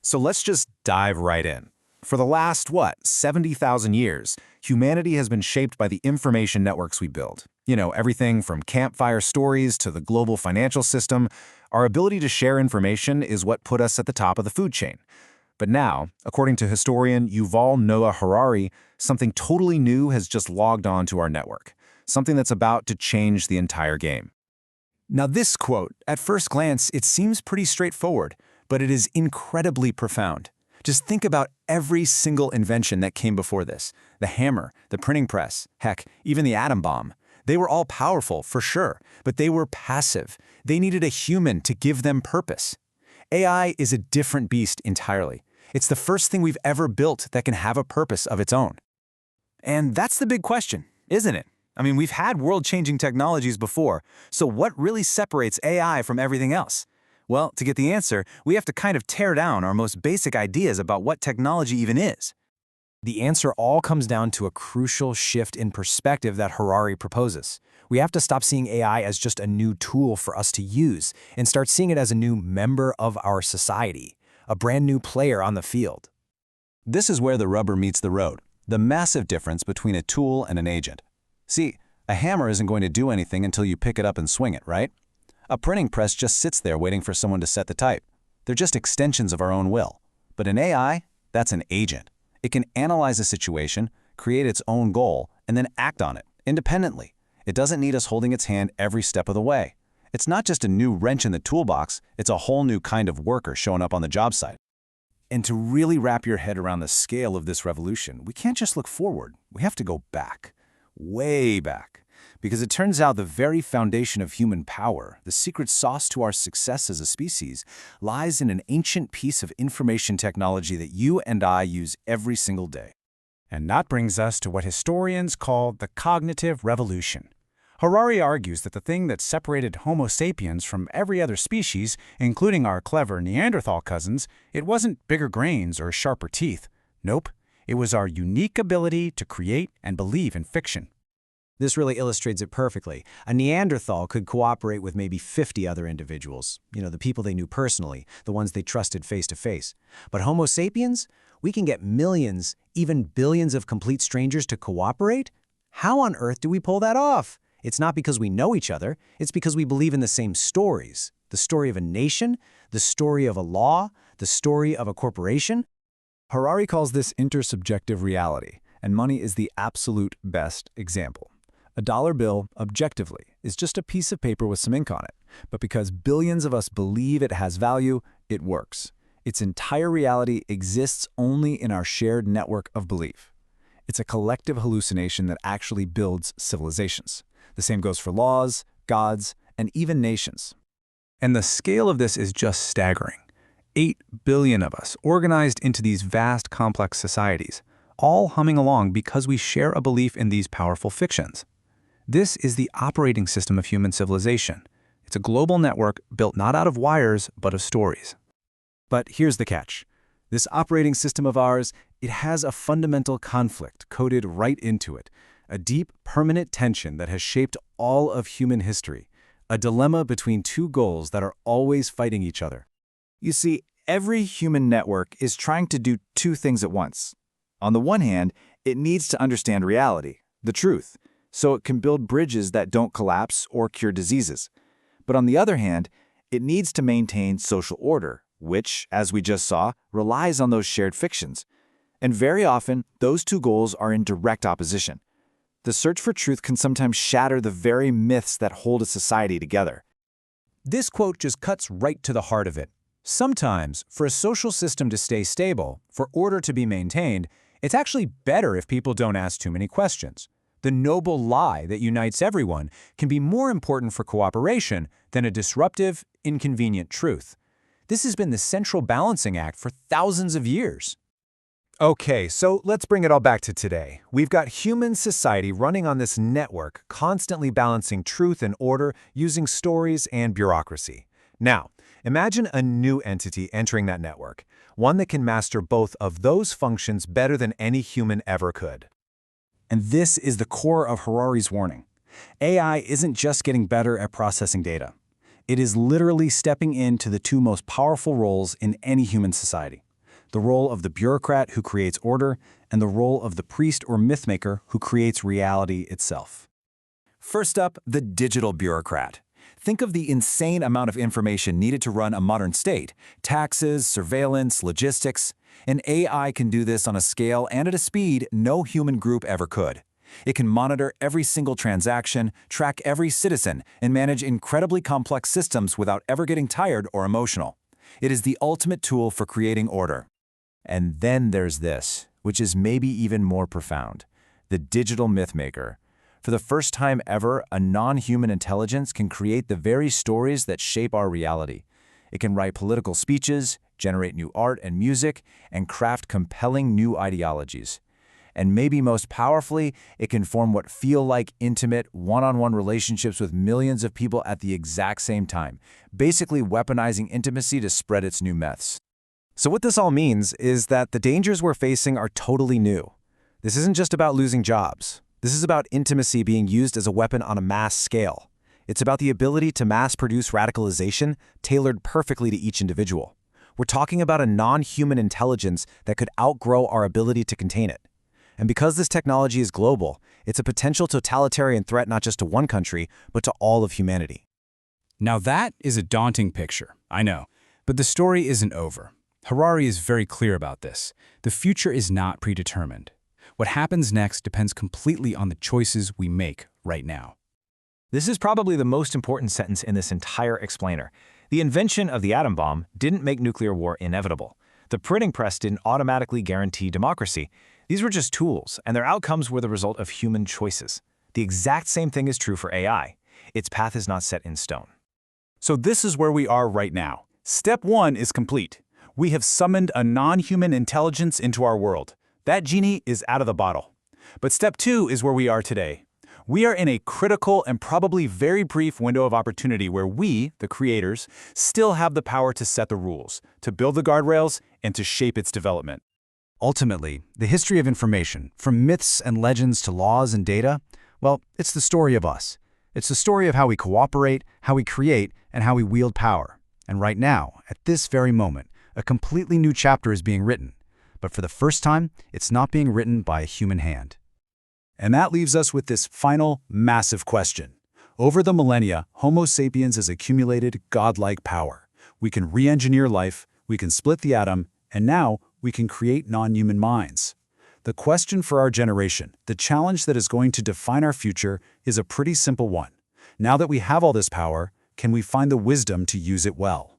So let's just dive right in. For the last, 70,000 years, humanity has been shaped by the information networks we build. Everything from campfire stories to the global financial system. Our ability to share information is what put us at the top of the food chain. But now, according to historian Yuval Noah Harari, something totally new has just logged on to our network. Something that's about to change the entire game. Now this quote, at first glance, it seems pretty straightforward, but it is incredibly profound. Just think about every single invention that came before this. The hammer, the printing press, heck, even the atom bomb. They were all powerful, for sure, but they were passive. They needed a human to give them purpose. AI is a different beast entirely. It's the first thing we've ever built that can have a purpose of its own. And that's the big question, isn't it? I mean, we've had world-changing technologies before, so what really separates AI from everything else? Well, to get the answer, we have to kind of tear down our most basic ideas about what technology even is. The answer all comes down to a crucial shift in perspective that Harari proposes. We have to stop seeing AI as just a new tool for us to use and start seeing it as a new member of our society, a brand new player on the field. This is where the rubber meets the road, the massive difference between a tool and an agent. See, a hammer isn't going to do anything until you pick it up and swing it, right? A printing press just sits there waiting for someone to set the type. They're just extensions of our own will. But an AI, that's an agent. It can analyze a situation, create its own goal, and then act on it, independently. It doesn't need us holding its hand every step of the way. It's not just a new wrench in the toolbox, it's a whole new kind of worker showing up on the job site. And to really wrap your head around the scale of this revolution, we can't just look forward. We have to go back, way back. Because it turns out the very foundation of human power, the secret sauce to our success as a species, lies in an ancient piece of information technology that you and I use every single day. And that brings us to what historians call the cognitive revolution. Harari argues that the thing that separated Homo sapiens from every other species, including our clever Neanderthal cousins, it wasn't bigger brains or sharper teeth. Nope, it was our unique ability to create and believe in fiction. This really illustrates it perfectly. A Neanderthal could cooperate with maybe 50 other individuals, the people they knew personally, the ones they trusted face to face. But Homo sapiens, we can get millions, even billions of complete strangers to cooperate? How on earth do we pull that off? It's not because we know each other, it's because we believe in the same stories. The story of a nation, the story of a law, the story of a corporation. Harari calls this intersubjective reality, and money is the absolute best example. A dollar bill, objectively, is just a piece of paper with some ink on it. But because billions of us believe it has value, it works. Its entire reality exists only in our shared network of belief. It's a collective hallucination that actually builds civilizations. The same goes for laws, gods, and even nations. And the scale of this is just staggering. 8 billion of us organized into these vast, complex societies, all humming along because we share a belief in these powerful fictions. This is the operating system of human civilization. It's a global network built not out of wires, but of stories. But here's the catch. This operating system of ours, it has a fundamental conflict coded right into it, a deep, permanent tension that has shaped all of human history, a dilemma between two goals that are always fighting each other. You see, every human network is trying to do two things at once. On the one hand, it needs to understand reality, the truth, so it can build bridges that don't collapse or cure diseases. But on the other hand, it needs to maintain social order, which, as we just saw, relies on those shared fictions. And very often, those two goals are in direct opposition. The search for truth can sometimes shatter the very myths that hold a society together. This quote just cuts right to the heart of it. Sometimes, for a social system to stay stable, for order to be maintained, it's actually better if people don't ask too many questions. The noble lie that unites everyone can be more important for cooperation than a disruptive, inconvenient truth. This has been the central balancing act for thousands of years. Okay, so let's bring it all back to today. We've got human society running on this network, constantly balancing truth and order using stories and bureaucracy. Now, imagine a new entity entering that network, one that can master both of those functions better than any human ever could. And this is the core of Harari's warning. AI isn't just getting better at processing data. It is literally stepping into the two most powerful roles in any human society. the role of the bureaucrat who creates order, and the role of the priest or mythmaker who creates reality itself. First up, the digital bureaucrat. Think of the insane amount of information needed to run a modern state: taxes, surveillance, logistics. An AI can do this on a scale and at a speed no human group ever could. It can monitor every single transaction, track every citizen, and manage incredibly complex systems without ever getting tired or emotional. It is the ultimate tool for creating order. And then there's this, which is maybe even more profound: the digital mythmaker. For the first time ever, a non-human intelligence can create the very stories that shape our reality. It can write political speeches, generate new art and music, and craft compelling new ideologies. And maybe most powerfully, it can form what feel like intimate, one-on-one relationships with millions of people at the exact same time, basically weaponizing intimacy to spread its new myths. So what this all means is that the dangers we're facing are totally new. This isn't just about losing jobs. This is about intimacy being used as a weapon on a mass scale. It's about the ability to mass-produce radicalization tailored perfectly to each individual. We're talking about a non-human intelligence that could outgrow our ability to contain it. And because this technology is global, it's a potential totalitarian threat not just to one country, but to all of humanity. Now that is a daunting picture, I know. But the story isn't over. Harari is very clear about this. The future is not predetermined. What happens next depends completely on the choices we make right now. This is probably the most important sentence in this entire explainer. The invention of the atom bomb didn't make nuclear war inevitable. The printing press didn't automatically guarantee democracy. These were just tools, and their outcomes were the result of human choices. The exact same thing is true for AI. Its path is not set in stone. So this is where we are right now. Step 1 is complete. We have summoned a non-human intelligence into our world. That genie is out of the bottle. But step 2 is where we are today. We are in a critical and probably very brief window of opportunity where we, the creators, still have the power to set the rules, to build the guardrails, and to shape its development. Ultimately, the history of information, from myths and legends to laws and data, well, it's the story of us. It's the story of how we cooperate, how we create, and how we wield power. And right now, at this very moment, a completely new chapter is being written. But for the first time, it's not being written by a human hand. And that leaves us with this final, massive question. Over the millennia, Homo sapiens has accumulated godlike power. We can re-engineer life, we can split the atom, and now we can create non-human minds. The question for our generation, the challenge that is going to define our future, is a pretty simple one. Now that we have all this power, can we find the wisdom to use it well?